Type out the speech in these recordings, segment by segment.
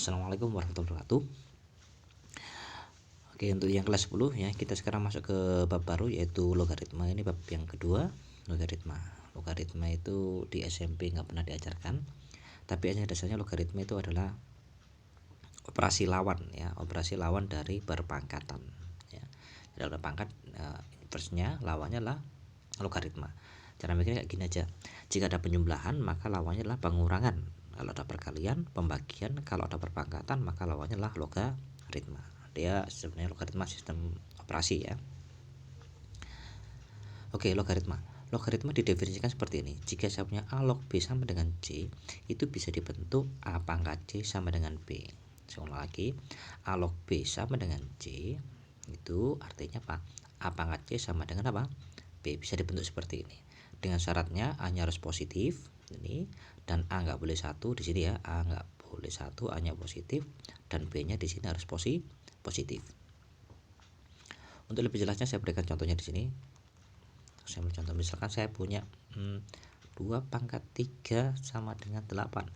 Assalamualaikum warahmatullahi wabarakatuh. Oke, untuk yang kelas 10 ya, kita sekarang masuk ke bab baru yaitu logaritma. Ini bab yang kedua, logaritma. Logaritma itu di SMP nggak pernah diajarkan, tapi dasarnya logaritma itu adalah operasi lawan ya, operasi lawan dari berpangkatan ya. Jadi ada pangkat, inversnya lawannya adalah logaritma. Cara mikirnya kayak gini aja. Jika ada penjumlahan maka lawannya adalah pengurangan. Kalau ada perkalian, pembagian, kalau ada perpangkatan maka lawannya adalah logaritma. Dia sebenarnya logaritma sistem operasi ya. Oke, logaritma. Logaritma didefinisikan seperti ini. Jika saya punya A log B sama dengan C, itu bisa dibentuk A pangkat C sama dengan B. Saya ulang lagi. A log B sama dengan C, itu artinya apa? A pangkat C sama dengan apa? B. Bisa dibentuk seperti ini. Dengan syaratnya A-nya harus positif ini, dan A nggak boleh 1 di sini ya. A nggak boleh 1, A-nya positif, dan B-nya di sini harus positif. Untuk lebih jelasnya saya berikan contohnya di sini. Saya contoh, misalkan saya punya 2 pangkat 3 sama dengan 8.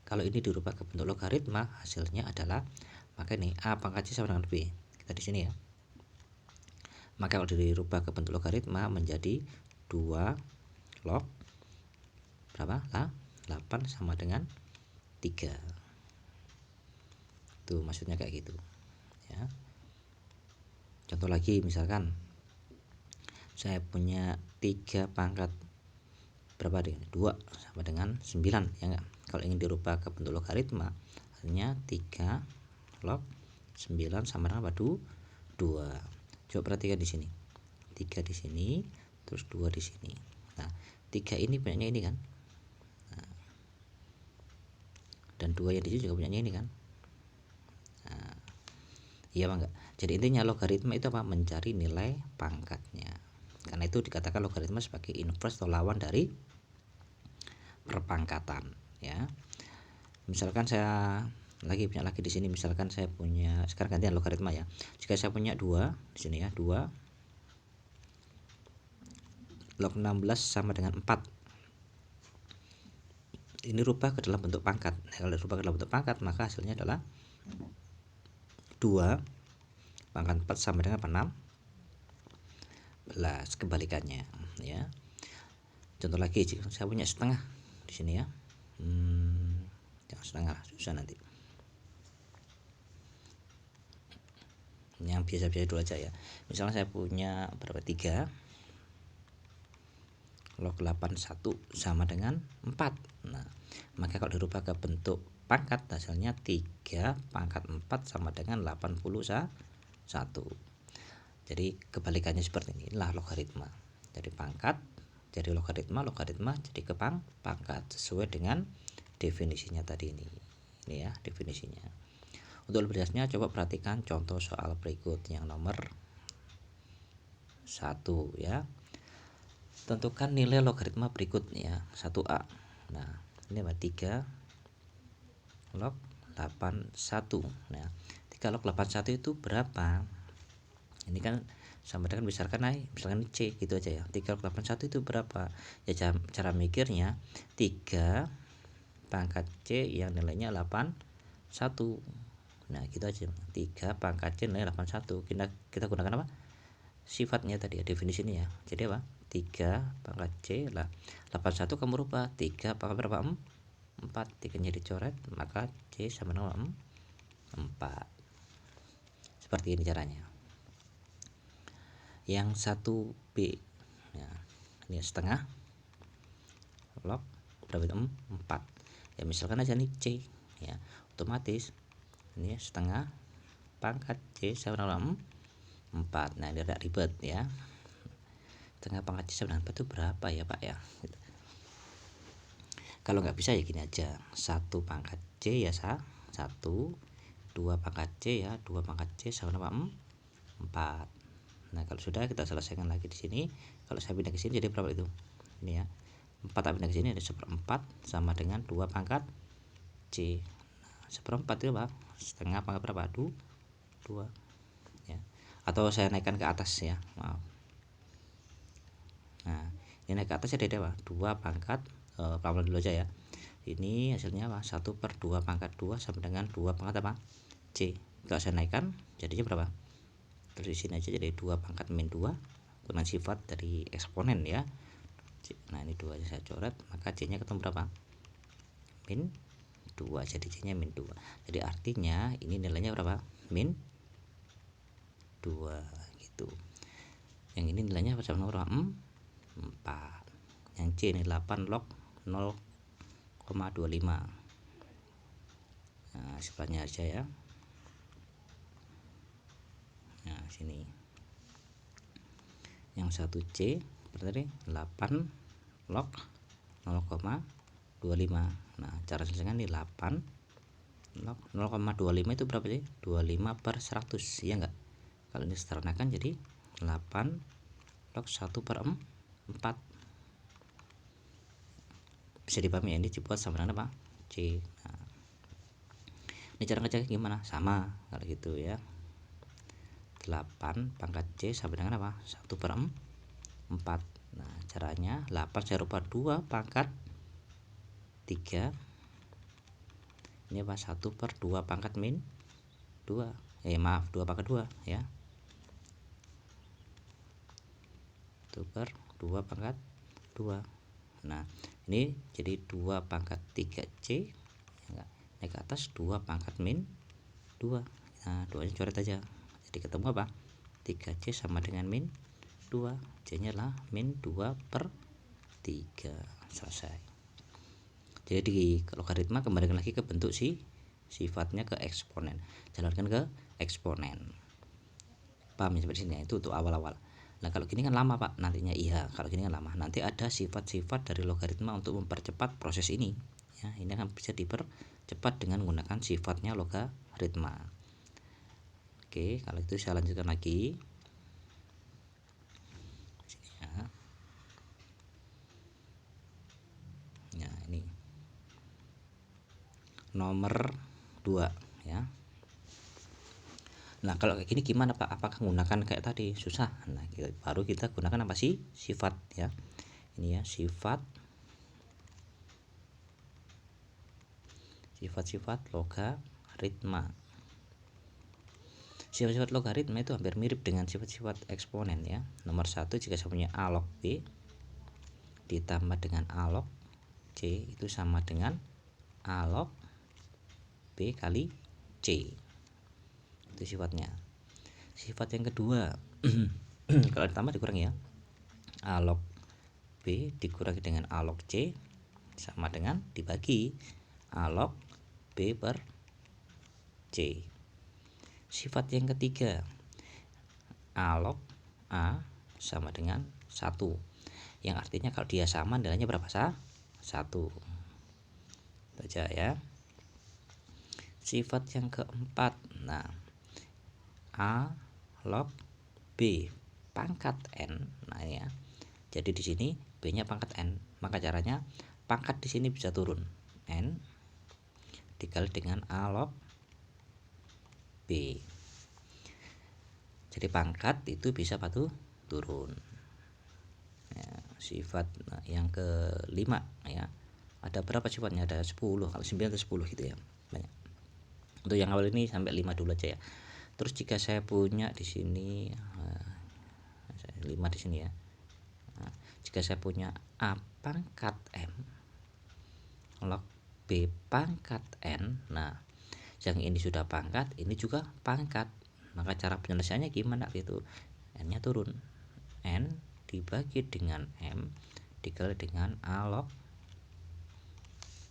Kalau ini dirubah ke bentuk logaritma, hasilnya adalah, maka ini A pangkat C sama dengan B. Kita di sini ya. Maka kalau dirubah ke bentuk logaritma menjadi 2 log berapa? 8 sama dengan 3. Itu maksudnya kayak gitu ya. Contoh lagi, misalkan saya punya 3 pangkat berapa deh? 2 sama dengan 9 ya enggak? Kalau ingin dirubah ke bentuk logaritma, hasilnya 3 log 9 sama dengan apa? 2. Coba perhatikan di sini. 3 di sini, terus 2 di sini. Nah, 3 ini punyanya ini kan? Nah, dan 2 yang di sini juga punyanya ini kan? Nah, iya apa enggak? Jadi intinya logaritma itu apa? Mencari nilai pangkatnya. Karena itu dikatakan logaritma sebagai inverse atau lawan dari perpangkatan ya. Misalkan saya punya lagi di sini, misalkan saya punya, sekarang gantian logaritma ya. Jika saya punya 2 di sini ya, 2 log 16 sama dengan 4. Ini rubah ke dalam bentuk pangkat. Nah, kalau rubah ke dalam bentuk pangkat maka hasilnya adalah 2 pangkat 4 sama dengan 16. Kebalikannya ya. Contoh lagi, jika saya punya setengah di sini ya. Jangan setengah, susah nanti. Yang biasa-biasa dulu aja ya. Misalnya saya punya berapa? 3 log 81 sama dengan 4. Nah, maka kalau dirubah ke bentuk pangkat hasilnya 3 pangkat 4 sama dengan 81. Jadi kebalikannya seperti ini, inilah logaritma. Jadi pangkat jadi logaritma, logaritma jadi ke pangkat sesuai dengan definisinya tadi ini. Ini ya definisinya. Untuk lebih jelasnya coba perhatikan contoh soal berikut yang nomor 1 ya. Tentukan nilai logaritma berikutnya 1A. Nah, ini apa? 3 log 81. Nah, 3 log 81 itu berapa? Ini kan sama dengan misalkan C gitu aja ya. 3 log 81 itu berapa? Ya cara mikirnya 3 pangkat C yang nilainya 81. Nah, gitu aja. 3 pangkat C nilai 81. Kita gunakan apa? Sifatnya tadi ya, definisinya ya. Jadi apa? 3 pangkat C lah 81 kamu rubah 3 pangkat berapa? 4. 3 nya dicoret maka C sama dengan 4. Seperti ini caranya. Yang 1B ya, ini setengah log berapa itu? 4. Ya misalkan aja nih C ya, otomatis ini setengah pangkat C sama dengan 4. Nah, ini agak ribet ya. Setengah pangkat C sama dengan 4 itu berapa ya Pak ya gitu. Kalau nggak bisa ya gini aja, 1 pangkat C ya 1, 2 pangkat C ya 2 pangkat C sama dengan 4. Nah, kalau sudah kita selesaikan lagi di sini. Kalau saya pindah ke sini jadi berapa itu? Ini ya, 4 pindah ke sini ada 1/4 sama dengan 2 pangkat C. Nah, 1/4 itu apa? Setengah pangkat berapa? 2 ya. Atau saya naikkan ke atas ya, maaf. Nah, ini naik ke atas ada apa? 2 pangkat pelan-pelan dulu aja ya. Ini hasilnya apa? 1/2 pangkat 2 sama dengan 2 pangkat apa? C. Kalau saya naikkan jadinya berapa? Terus di sini aja jadi 2 pangkat min 2 dengan sifat dari eksponen ya. Nah ini 2 saya coret, maka C nya ketemu berapa? Min 2. Jadi C nya min 2. Jadi artinya ini nilainya berapa? Min 2 gitu. Yang ini nilainya sama berapa? 4. Yang C ini 8 log 0,25. Nah sifatnya aja ya. Nah sini yang 1C berarti 8 log 0,25. Nah cara selesaikan ini 8 log 0,25 itu berapa sih? 25/100 ya enggak? Kalau ini sederhanakan jadi 8 log 1/4. Bisa dipahami ya, ini dibuat sama dengan apa? C. Nah, ini cara ngecek gimana? Sama kalau gitu ya. 8 pangkat C sama dengan apa? 1/4. Nah caranya 8 saya rubah 2 pangkat 3. Ini apa? 1/2 pangkat min 2. Maaf 2 pangkat 2 ya. 1/2 pangkat 2. Nah ini jadi 2 pangkat 3C ya, naik ke atas 2 pangkat min 2. Nah 2 nya coret aja, jadi ketemu apa? 3C sama dengan min 2. C nya adalah min 2/3. Selesai. Jadi logaritma kembalikan lagi ke bentuk sifatnya ke eksponen, jalankan ke eksponen. Paham ya seperti sini ya? Itu untuk awal-awal. Nah kalau gini kan lama Pak nantinya. Iya kalau gini kan lama. Nanti ada sifat-sifat dari logaritma untuk mempercepat proses ini ya. Ini akan bisa dipercepat dengan menggunakan sifatnya logaritma. Oke kalau itu saya lanjutkan lagi. Sini ya. Nah ini nomor 2 ya. Nah kalau kayak gini gimana Pak? Apakah menggunakan kayak tadi? Susah. Nah baru kita gunakan apa sih? Sifat ya. Ini ya sifat-sifat logaritma. Sifat-sifat logaritma itu hampir mirip dengan sifat-sifat eksponen ya. Nomor 1 jika saya punya A log B ditambah dengan A log C itu sama dengan A log B kali C. Itu sifatnya. Sifat yang kedua kalau ditambah dikurangi ya, A log B dikurangi dengan A log C sama dengan dibagi A log B per C. Sifat yang ketiga, A log A sama dengan 1, yang artinya kalau dia sama nilainya berapa? 1. Itu aja ya. Sifat yang keempat, nah A log B pangkat N. Nah ini ya. Jadi di sini B-nya pangkat N, maka caranya pangkat di sini bisa turun. N dikali dengan A log B. Jadi pangkat itu bisa turun. Ya, sifat yang kelima ya. Ada berapa sifatnya? Ada 10. Kalau 9 atau 10 gitu ya. Banyak. Untuk yang awal ini sampai 5 dulu aja ya. Terus jika saya punya di sini 5 di sini ya. Nah, jika saya punya A pangkat M log B pangkat N. Nah, yang ini sudah pangkat, ini juga pangkat. Maka cara penyelesaiannya gimana gitu? N-nya turun. N dibagi dengan M dikali dengan A log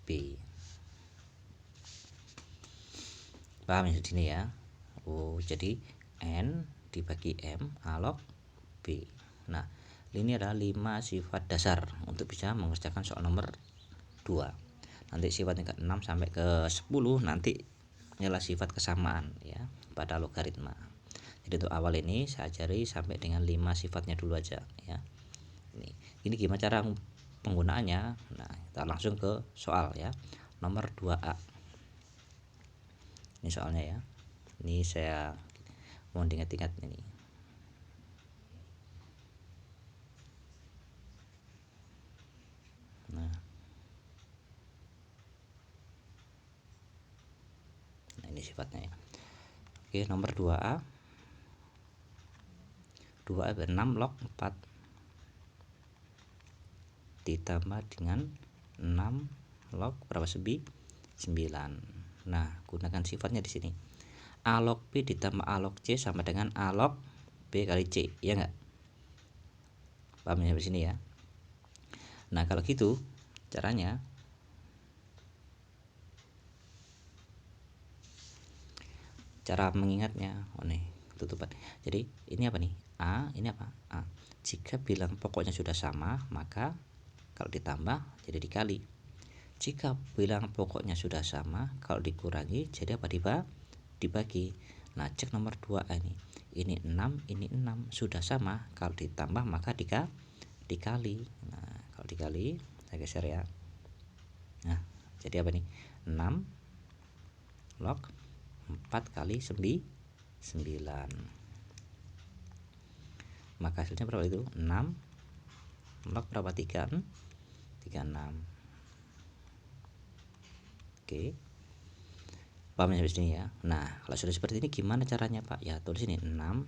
B. Paham ya di sini ya? Oh, jadi N dibagi M A log B. Nah, ini adalah 5 sifat dasar untuk bisa mengerjakan soal nomor 2. Nanti sifat yang ke-6 sampai ke-10 nanti adalah sifat kesamaan ya pada logaritma. Jadi untuk awal ini saya ajari sampai dengan 5 sifatnya dulu aja ya. Ini gimana cara penggunaannya? Nah, kita langsung ke soal ya. Nomor 2A. Ini soalnya ya. Ini saya mau ingat-ingat ini. Nah, ini sifatnya ya. Oke, nomor 2A 6 log 4 ditambah dengan 6 log berapa 9. Nah, gunakan sifatnya di sini. A log B ditambah A log C sama dengan A log B kali C, ya enggak? Paham sampai sini ya? Nah, kalau gitu caranya cara mengingatnya, oh nih tutupan. Jadi ini apa nih? A, ini apa? A. Jika bilang pokoknya sudah sama, maka kalau ditambah jadi dikali. Jika bilang pokoknya sudah sama, kalau dikurangi jadi apa? Dibagi. Nah, cek nomor 2A ini. Ini 6, ini 6, sudah sama, kalau ditambah maka dikali. Nah, kalau dikali saya geser ya. Nah, jadi apa nih? 6 log 4 kali 9. Maka hasilnya berapa itu? 6 log berapa? 36. Oke. Paham sampai sini ya. Nah, kalau sudah seperti ini gimana caranya, Pak? Ya, tulis ini 6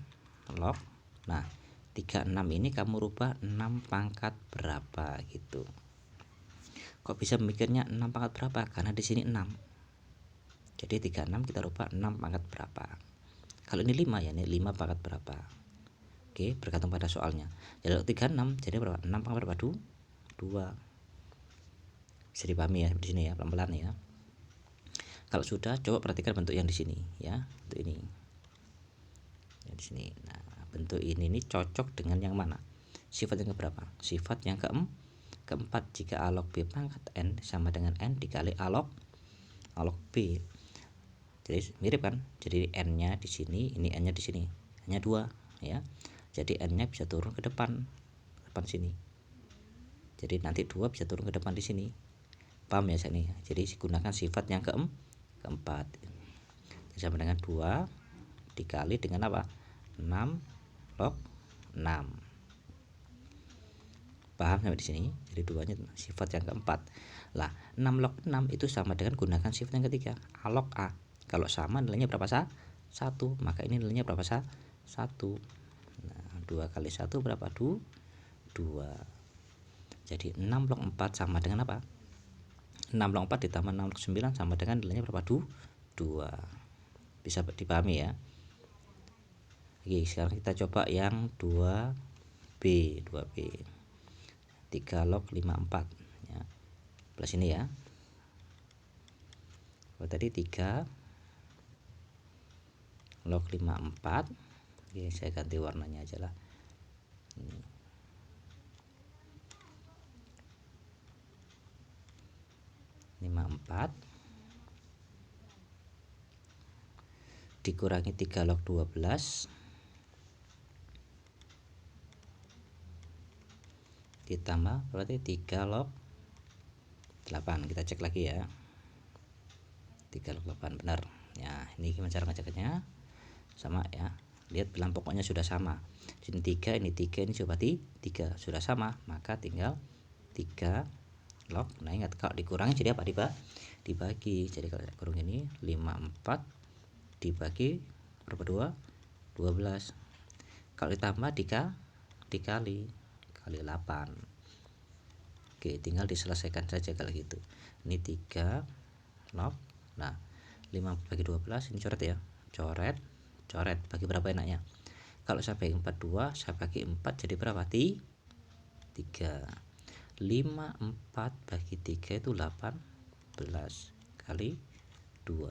log. Nah, 36 ini kamu rubah 6 pangkat berapa gitu. Kok bisa mikirnya 6 pangkat berapa? Karena di sini 6. Jadi 36 kita rubah 6 pangkat berapa. Kalau ini 5 ya, ini 5 pangkat berapa. Oke, bergantung pada soalnya. Jadi 36 jadi berapa? 6 pangkat berapa? 2. Bisa dipahami ya di sini ya, pelan-pelan ya. Kalau sudah, coba perhatikan bentuk yang di sini ya, bentuk ini. Ya, di sini. Nah, bentuk ini cocok dengan yang mana? Sifat yang keberapa? Sifat yang keempat. Jika A log B pangkat N sama dengan N dikali A log B. Jadi mirip kan? Jadi N-nya di sini, ini N-nya di sini. Hanya 2 ya. Jadi N-nya bisa turun ke depan sini. Jadi nanti 2 bisa turun ke depan di sini. Paham ya ini? Jadi gunakan sifat yang keempat. Jadi sama dengan 2 dikali dengan apa? 6 log 6. Paham sampai di sini? Jadi 2-nya sifat yang keempat. Lah, 6 log 6 itu sama dengan gunakan sifat yang ketiga, A log A. Kalau sama nilainya berapa? 1. Maka ini nilainya berapa? 1. Nah, 2 kali 1 berapa? 2. Jadi 6 log 4 sama dengan apa? 6 log 4 ditambah 6 log 9 sama dengan nilainya berapa? 2. Bisa dipahami ya. Oke, sekarang kita coba yang 2B. 3 log 54 ya. Plus ini ya. Oh, tadi 3 log 54. Oke, saya ganti warnanya aja lah. Ini. Lima 4 dikurangi 3 log 12 ditambah berarti 3 log 8. Kita cek lagi ya. 3 log 8 benar. Ya, ini gimana cara ngeceknya? Sama ya. Lihat bilang pokoknya sudah sama. Sini 3, ini 3, ini coba 3. Sudah sama, maka tinggal 3 log. Nah, ingat kalau dikurangi jadi apa? Dibagi. Jadi kalau kurung ini 54 dibagi berapa? 12. Kalau ditambah dikali 8. Oke, tinggal diselesaikan saja kalau gitu. Ini 3 log. Nah, 5 bagi 12 ini coret ya. Coret bagi berapa enaknya? Kalau saya bagi 42, saya bagi 4 jadi berapa? 3. 54 bagi 3 itu 18 kali 2.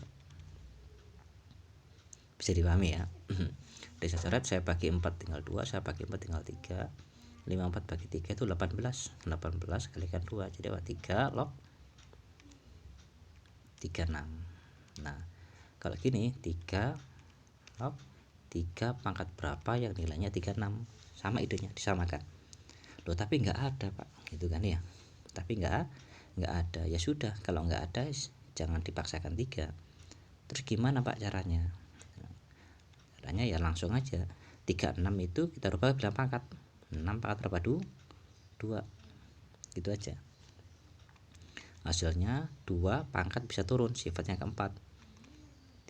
Bisa dipahami ya. Dari saya coret, saya bagi 4 tinggal 2, saya bagi 4 tinggal 3. 54 bagi 3 itu 18 kalikan 2 jadi apa? 3 log 36. Nah, kalau gini 3 log 3 pangkat berapa yang nilainya 36. Sama idenya, disamakan. Loh, tapi nggak ada, Pak, gitu kan ya. Tapi nggak ada. Ya sudah, kalau nggak ada jangan dipaksakan 3. Terus gimana, Pak, caranya? Caranya ya langsung aja. 36 itu kita rubah bilang pangkat. 6 pangkat berapa? 2. Gitu aja. Hasilnya 2 pangkat bisa turun, sifat yang keempat.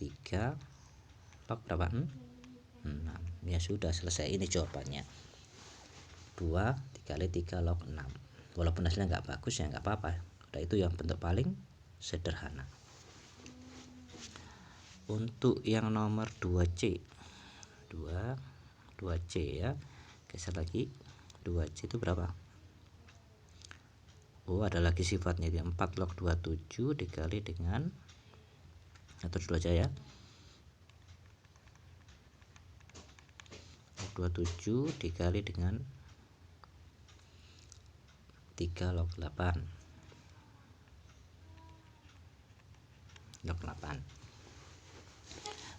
3 log berapa? 6. Ya sudah selesai, ini jawabannya. 2 dikali 3 log 6. Walaupun hasilnya nggak bagus ya nggak apa-apa. Udah, itu yang bentuk paling sederhana. Untuk yang nomor 2C 2C ya, geser lagi. 2C itu berapa? Oh, ada lagi sifatnya, dia 4 log 27 dikali dengan, atau dulu aja ya, 27 dikali dengan 3 log 8 log 8.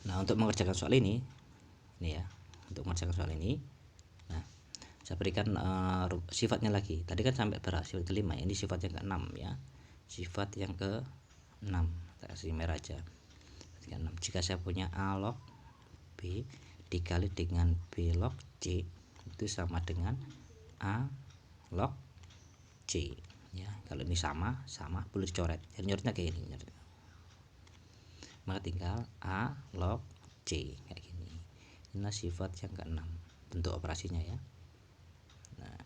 Nah, untuk mengerjakan soal ini ya, untuk mengerjakan soal ini, nah saya berikan sifatnya lagi. Tadi kan sampai berapa? Sifat kelima, ini sifat yang ke-6 ya. Sifat yang ke-6, kita kasih merah aja. 6. Jika saya punya A log B dikali dengan B log C itu sama dengan A log C ya. Kalau ini sama boleh dicoret. Jadi nyorotnya kayak ini. Maka tinggal A log C kayak gini. Inilah sifat yang ke-6 bentuk operasinya ya. Nah,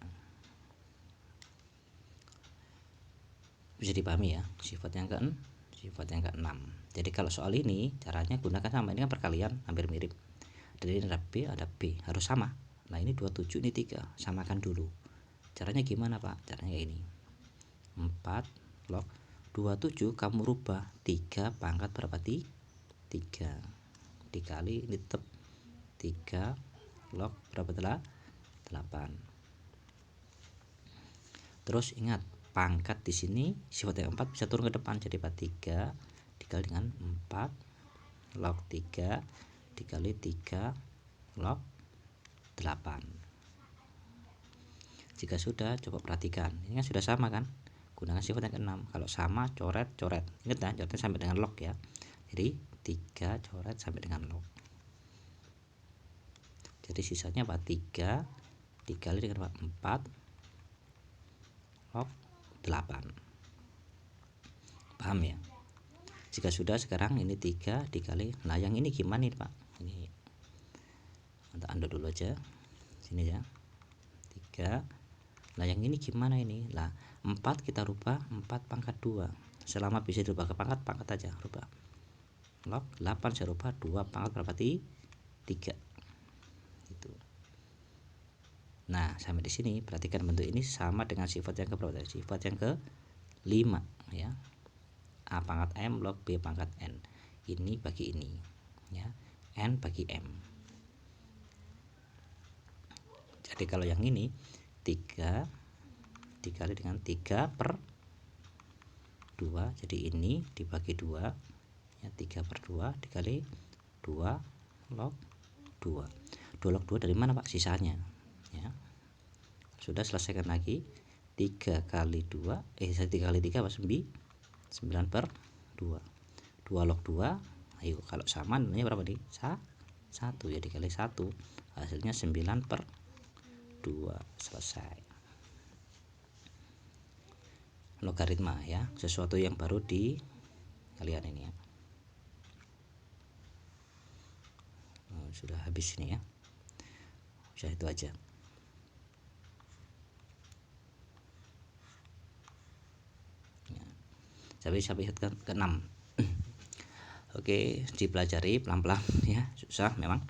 bisa dipahami ya, sifat yang ke-6. Jadi kalau soal ini caranya gunakan sama, ini kan perkalian hampir mirip. Jadi ini ada B, ada B, harus sama. Nah, ini 27, ini 3, samakan dulu. Caranya gimana, Pak? Caranya kayak ini. 4 log 27 kamu rubah 3 pangkat berapa? 3 dikali ini tetap 3 log berapa? 8. Terus ingat, pangkat di sini sifat yang 4 bisa turun ke depan, jadi 3 dikali dengan 4 log 3 dikali 3 log 8. Jika sudah, coba perhatikan, ini kan sudah sama kan, gunakan sifat yang ke-6. Kalau sama, coret. Ingat ya, coretnya sampai dengan log ya. Jadi 3 coret sampai dengan log. Jadi sisanya apa? 3 dikali dengan 4 log 8. Paham ya? Jika sudah, sekarang ini 3 dikali, nah yang ini gimana nih Pak? Ini kita ando dulu aja sini ya, 3. Nah yang ini gimana ini? Lah 4 kita rubah 4 pangkat 2. Selama bisa dirubah ke pangkat aja, rubah. Log 8 saya rubah 2 pangkat berapa? 3. Itu. Nah, sampai di sini perhatikan bentuk ini sama dengan sifat yang ke berapa? Sifat yang ke-5 ya. A pangkat M log B pangkat N. Ini bagi ini ya. N bagi M. Jadi kalau yang ini 3 dikali dengan 3 per 2, jadi ini dibagi 2 ya, 3 per 2 dikali 2 log 2. 2 log 2 dari mana Pak? Sisanya ya. Sudah, selesaikan lagi. 3 kali 2 3 kali 3 apa? 9 per 2. 2 log 2. Ayo, kalau sama nilainya berapa nih? 1 ya, dikali 1 hasilnya 9 per 2. Selesai. Logaritma ya, sesuatu yang baru di kalian ini ya. Sudah habis ini ya. Sudah, itu aja. Ya. Sampai ke-6. Oke, dipelajari pelan-pelan ya, susah memang.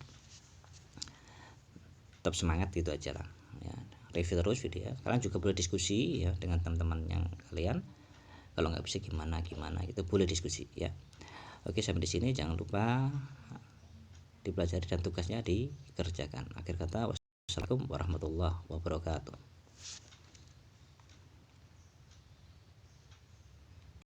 Tetap semangat gitu aja lah ya. Review terus video. Kalian juga boleh diskusi ya dengan teman-teman yang kalian. Kalau nggak bisa gimana gitu, boleh diskusi ya. Oke, sampai di sini, jangan lupa dipelajari dan tugasnya dikerjakan. Akhir kata, wassalamualaikum warahmatullahi wabarakatuh.